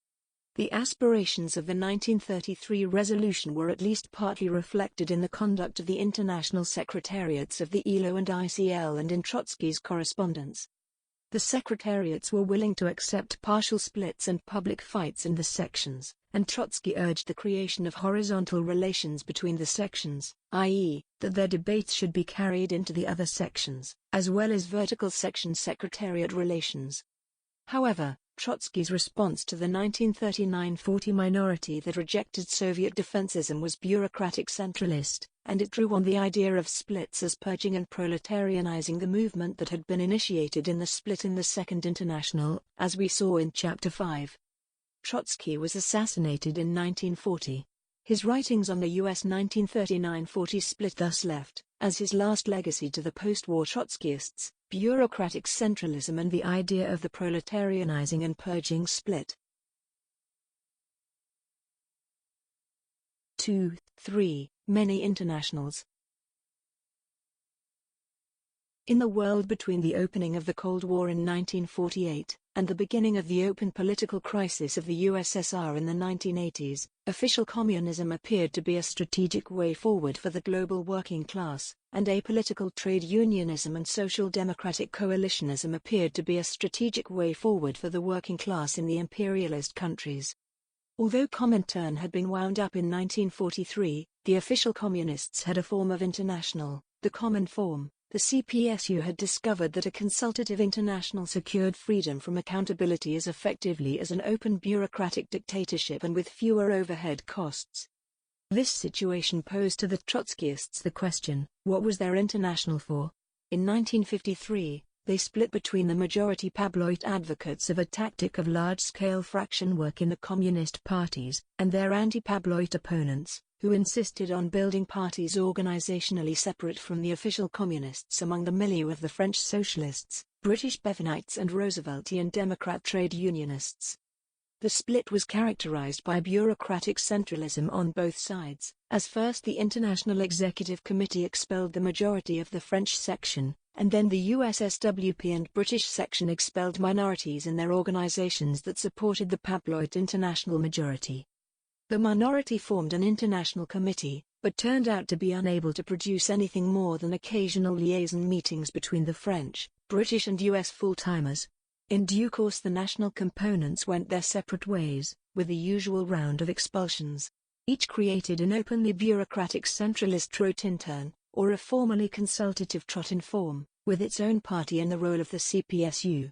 The aspirations of the 1933 resolution were at least partly reflected in the conduct of the international secretariats of the ILO and ICL and in Trotsky's correspondence. The secretariats were willing to accept partial splits and public fights in the sections, and Trotsky urged the creation of horizontal relations between the sections, i.e., that their debates should be carried into the other sections, as well as vertical section secretariat relations. However, Trotsky's response to the 1939-40 minority that rejected Soviet defensism was bureaucratic centralist, and it drew on the idea of splits as purging and proletarianizing the movement that had been initiated in the split in the Second International, as we saw in Chapter 5. Trotsky was assassinated in 1940. His writings on the US 1939-40 split thus left, as his last legacy to the post-war Trotskyists, bureaucratic centralism and the idea of the proletarianizing and purging split. 2. 3. Many internationals. In the world between the opening of the Cold War in 1948 and the beginning of the open political crisis of the USSR in the 1980s, official communism appeared to be a strategic way forward for the global working class, and apolitical trade unionism and social democratic coalitionism appeared to be a strategic way forward for the working class in the imperialist countries. Although Comintern had been wound up in 1943, the official communists had a form of international, the Common Form. The CPSU had discovered that a consultative international secured freedom from accountability as effectively as an open bureaucratic dictatorship and with fewer overhead costs. This situation posed to the Trotskyists the question, what was their international for? In 1953, they split between the majority Pabloit advocates of a tactic of large-scale fraction work in the communist parties, and their anti-Pabloit opponents, who insisted on building parties organizationally separate from the official communists among the milieu of the French Socialists, British Bevinites and Rooseveltian Democrat trade unionists. The split was characterized by bureaucratic centralism on both sides, as first the International Executive Committee expelled the majority of the French section, and then the USSWP and British section expelled minorities in their organizations that supported the Pabloit international majority. The minority formed an international committee, but turned out to be unable to produce anything more than occasional liaison meetings between the French, British and US full-timers. In due course the national components went their separate ways, with the usual round of expulsions. Each created an openly bureaucratic centralist Trotintern, or a formally consultative Trotinform, with its own party in the role of the CPSU.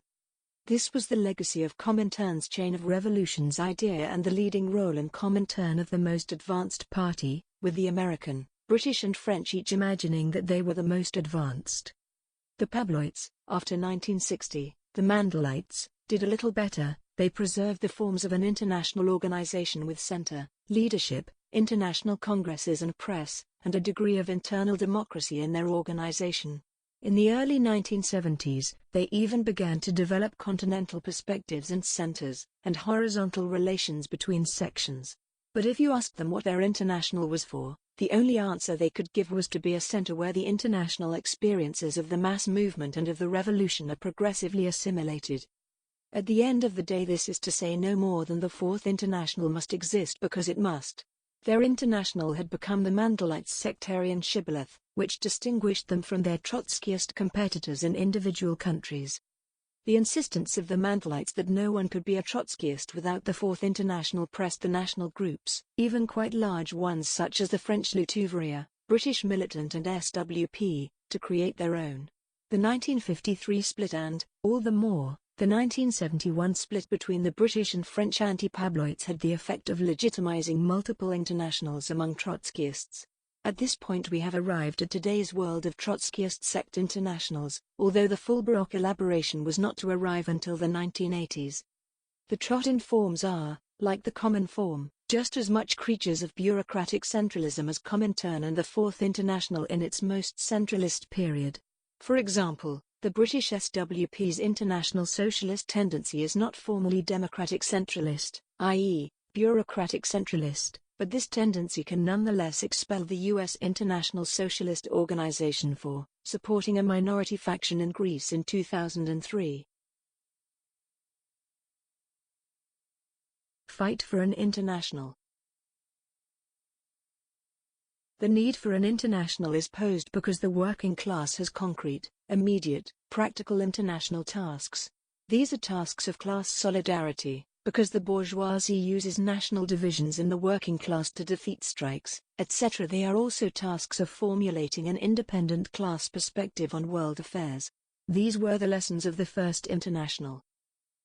This was the legacy of Comintern's chain of revolutions idea and the leading role in Comintern of the most advanced party, with the American, British and French each imagining that they were the most advanced. The Pabloits, after 1960, the Mandelites, did a little better. They preserved the forms of an international organization with center, leadership, international congresses and press, and a degree of internal democracy in their organization. In the early 1970s, they even began to develop continental perspectives and centers, and horizontal relations between sections. But if you asked them what their international was for, the only answer they could give was to be a center where the international experiences of the mass movement and of the revolution are progressively assimilated. At the end of the day, this is to say no more than the Fourth International must exist because it must. Their international had become the Mandelites' sectarian shibboleth, which distinguished them from their Trotskyist competitors in individual countries. The insistence of the Mandelites that no one could be a Trotskyist without the Fourth International pressed the national groups, even quite large ones such as the French Lutte Ouvrière, British Militant and SWP, to create their own. The 1953 split and, all the more, the 1971 split between the British and French anti-Pabloites had the effect of legitimizing multiple internationals among Trotskyists. At this point we have arrived at today's world of Trotskyist sect internationals, although the full Baroque elaboration was not to arrive until the 1980s. The Trotinforms are, like the Common Form, just as much creatures of bureaucratic centralism as Comintern and the Fourth International in its most centralist period. For example, the British SWP's international socialist tendency is not formally democratic centralist, i.e., bureaucratic centralist, but this tendency can nonetheless expel the US International Socialist Organization for supporting a minority faction in Greece in 2003. Fight for an international. The need for an international is posed because the working class has concrete, immediate, practical international tasks. These are tasks of class solidarity, because the bourgeoisie uses national divisions in the working class to defeat strikes, etc. They are also tasks of formulating an independent class perspective on world affairs. These were the lessons of the First International.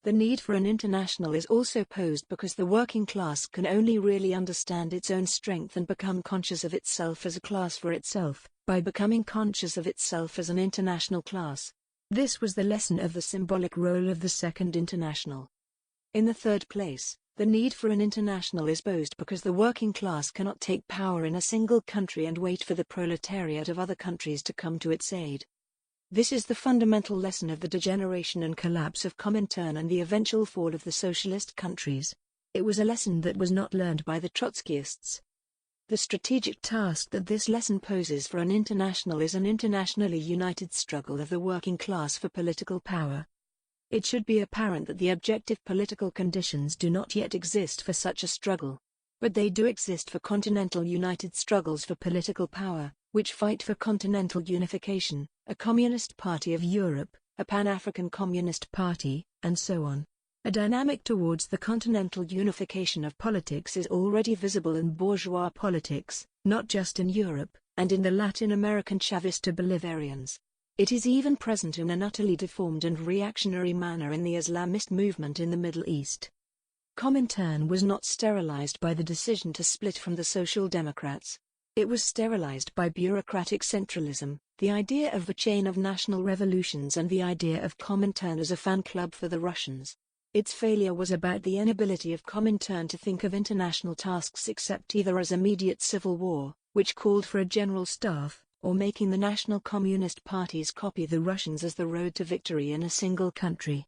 The need for an international is also posed because the working class can only really understand its own strength and become conscious of itself as a class for itself, by becoming conscious of itself as an international class. This was the lesson of the symbolic role of the Second International. In the third place, the need for an international is posed because the working class cannot take power in a single country and wait for the proletariat of other countries to come to its aid. This is the fundamental lesson of the degeneration and collapse of Comintern and the eventual fall of the socialist countries. It was a lesson that was not learned by the Trotskyists. The strategic task that this lesson poses for an international is an internationally united struggle of the working class for political power. It should be apparent that the objective political conditions do not yet exist for such a struggle. But they do exist for continental united struggles for political power, which fight for continental unification, a Communist Party of Europe, a Pan-African Communist Party, and so on. A dynamic towards the continental unification of politics is already visible in bourgeois politics, not just in Europe, and in the Latin American Chavista Bolivarians. It is even present in an utterly deformed and reactionary manner in the Islamist movement in the Middle East. Comintern was not sterilized by the decision to split from the Social Democrats. It was sterilized by bureaucratic centralism, the idea of a chain of national revolutions and the idea of Comintern as a fan club for the Russians. Its failure was about the inability of Comintern to think of international tasks except either as immediate civil war, which called for a general staff, or making the national communist parties copy the Russians as the road to victory in a single country.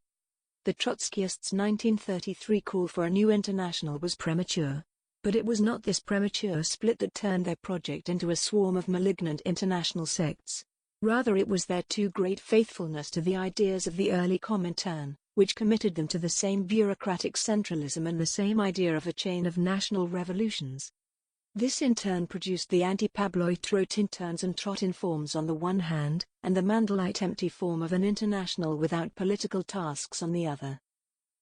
The Trotskyists' 1933 call for a new international was premature. But it was not this premature split that turned their project into a swarm of malignant international sects. Rather it was their too great faithfulness to the ideas of the early Comintern, which committed them to the same bureaucratic centralism and the same idea of a chain of national revolutions. This in turn produced the anti-Pablo Trotinterns and Trotin forms on the one hand, and the Mandelite empty form of an international without political tasks on the other.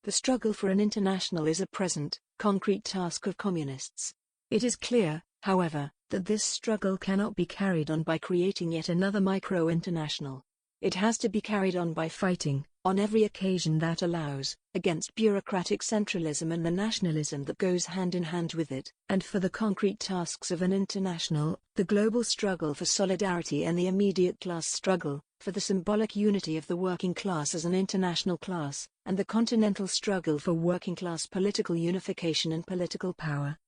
The struggle for an international is a present, concrete task of communists. It is clear, however, that this struggle cannot be carried on by creating yet another micro-international. It has to be carried on by fighting, on every occasion that allows, against bureaucratic centralism and the nationalism that goes hand in hand with it, and for the concrete tasks of an international, the global struggle for solidarity and the immediate class struggle, for the symbolic unity of the working class as an international class, and the continental struggle for working class political unification and political power.